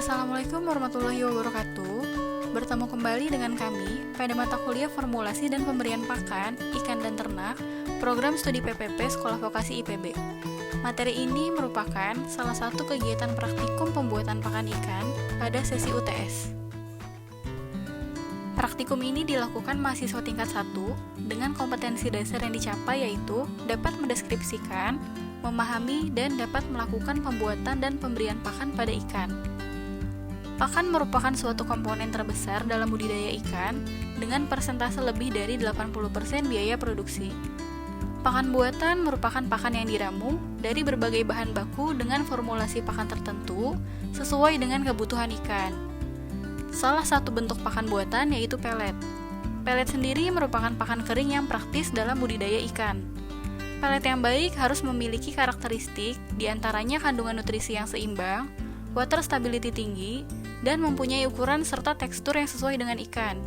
Assalamualaikum warahmatullahi wabarakatuh. Bertemu kembali dengan kami pada mata kuliah formulasi dan pemberian pakan, ikan dan ternak, program studi PPP Sekolah Vokasi IPB. Materi ini merupakan salah satu kegiatan praktikum pembuatan pakan ikan pada sesi UTS. Praktikum ini dilakukan mahasiswa tingkat 1 dengan kompetensi dasar yang dicapai yaitu dapat mendeskripsikan, memahami, dan dapat melakukan pembuatan dan pemberian pakan pada ikan. Pakan merupakan suatu komponen terbesar dalam budidaya ikan dengan persentase lebih dari 80% biaya produksi. Pakan buatan merupakan pakan yang diramu dari berbagai bahan baku dengan formulasi pakan tertentu sesuai dengan kebutuhan ikan. Salah satu bentuk pakan buatan yaitu pelet. Pelet sendiri merupakan pakan kering yang praktis dalam budidaya ikan. Pelet yang baik harus memiliki karakteristik diantaranya kandungan nutrisi yang seimbang, water stability tinggi, dan mempunyai ukuran serta tekstur yang sesuai dengan ikan.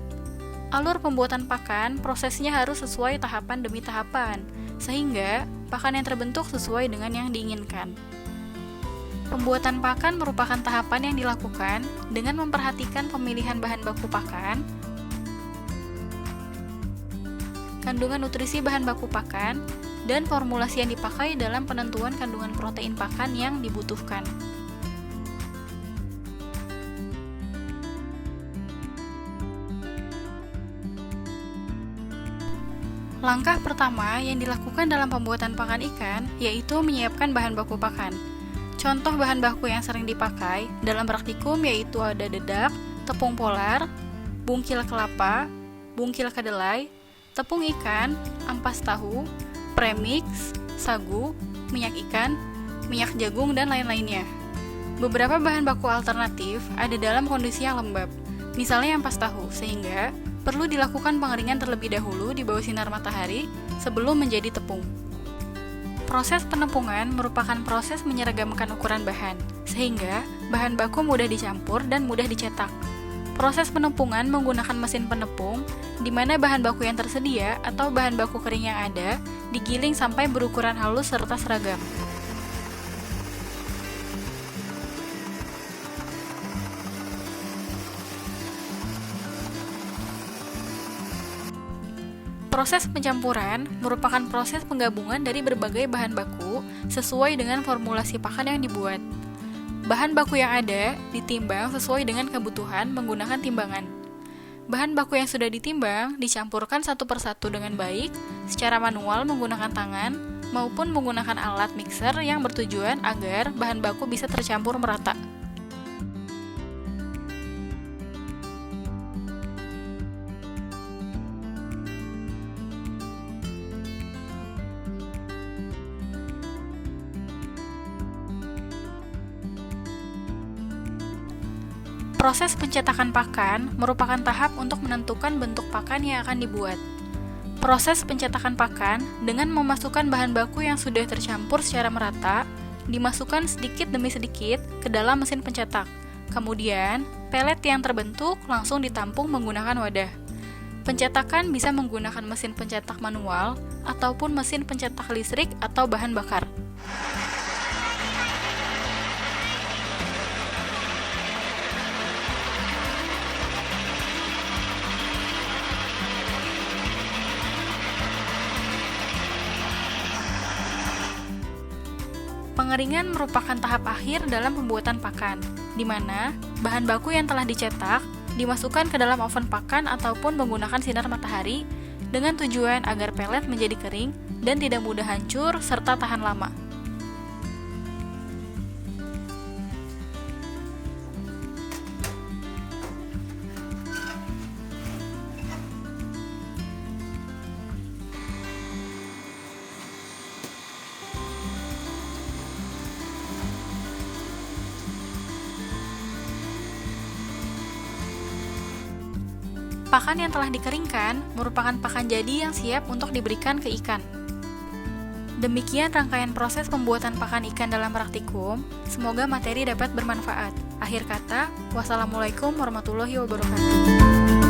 Alur pembuatan pakan, prosesnya harus sesuai tahapan demi tahapan, sehingga pakan yang terbentuk sesuai dengan yang diinginkan. Pembuatan pakan merupakan tahapan yang dilakukan dengan memperhatikan pemilihan bahan baku pakan, kandungan nutrisi bahan baku pakan, dan formulasi yang dipakai dalam penentuan kandungan protein pakan yang dibutuhkan. Langkah pertama yang dilakukan dalam pembuatan pakan ikan yaitu menyiapkan bahan baku pakan. Contoh bahan baku yang sering dipakai dalam praktikum yaitu ada dedak, tepung polar, bungkil kelapa, bungkil kedelai, tepung ikan, ampas tahu, premix, sagu, minyak ikan, minyak jagung, dan lain-lainnya. Beberapa bahan baku alternatif ada dalam kondisi yang lembab, misalnya ampas tahu, sehingga perlu dilakukan pengeringan terlebih dahulu di bawah sinar matahari sebelum menjadi tepung. Proses penepungan merupakan proses menyeragamkan ukuran bahan, sehingga bahan baku mudah dicampur dan mudah dicetak. Proses penepungan menggunakan mesin penepung, di mana bahan baku yang tersedia atau bahan baku kering yang ada digiling sampai berukuran halus serta seragam. Proses pencampuran merupakan proses penggabungan dari berbagai bahan baku sesuai dengan formulasi pakan yang dibuat. Bahan baku yang ada ditimbang sesuai dengan kebutuhan menggunakan timbangan. Bahan baku yang sudah ditimbang dicampurkan satu persatu dengan baik secara manual menggunakan tangan maupun menggunakan alat mixer yang bertujuan agar bahan baku bisa tercampur merata. Proses pencetakan pakan merupakan tahap untuk menentukan bentuk pakan yang akan dibuat. Proses pencetakan pakan dengan memasukkan bahan baku yang sudah tercampur secara merata, dimasukkan sedikit demi sedikit ke dalam mesin pencetak. Kemudian, pelet yang terbentuk langsung ditampung menggunakan wadah. Pencetakan bisa menggunakan mesin pencetak manual ataupun mesin pencetak listrik atau bahan bakar. Pengeringan merupakan tahap akhir dalam pembuatan pakan, di mana bahan baku yang telah dicetak dimasukkan ke dalam oven pakan ataupun menggunakan sinar matahari dengan tujuan agar pelet menjadi kering dan tidak mudah hancur serta tahan lama. Pakan yang telah dikeringkan merupakan pakan jadi yang siap untuk diberikan ke ikan. Demikian rangkaian proses pembuatan pakan ikan dalam praktikum. Semoga materi dapat bermanfaat. Akhir kata, wassalamualaikum warahmatullahi wabarakatuh.